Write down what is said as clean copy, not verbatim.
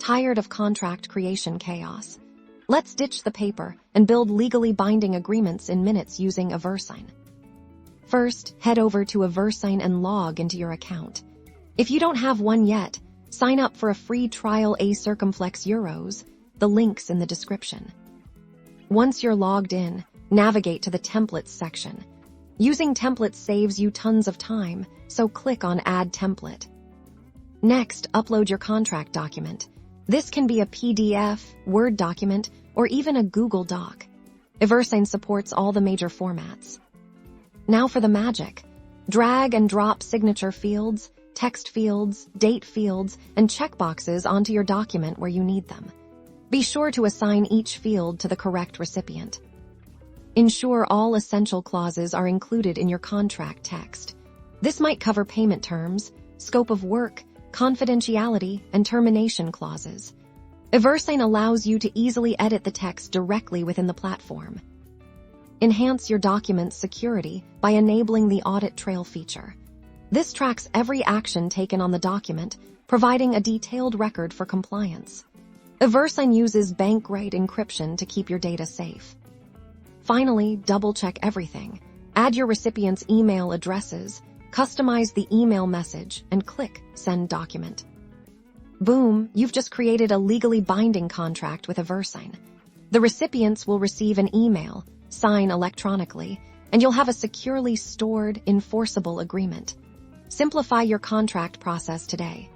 Tired of contract creation chaos? Let's ditch the paper and build legally binding agreements in minutes using Eversign. First, head over to Eversign and log into your account. If you don't have one yet, sign up for a free trial Circumflex Euros. The link's in the description. Once you're logged in, navigate to the Templates section. Using templates saves you tons of time, so click on Add Template. Next, upload your contract document. This can be a PDF, Word document, or even a Google Doc. Eversign supports all the major formats. Now for the magic. Drag and drop signature fields, text fields, date fields, and checkboxes onto your document where you need them. Be sure to assign each field to the correct recipient. Ensure all essential clauses are included in your contract text. This might cover payment terms, scope of work, confidentiality, and termination clauses. Eversign allows you to easily edit the text directly within the platform. Enhance your document's security by enabling the audit trail feature. This tracks every action taken on the document, providing a detailed record for compliance. Eversign uses bank-grade encryption to keep your data safe. Finally, double-check everything. Add your recipient's email addresses, customize the email message, and click Send Document. Boom, you've just created a legally binding contract with Eversign. The recipients will receive an email, sign electronically, and you'll have a securely stored, enforceable agreement. Simplify your contract process today.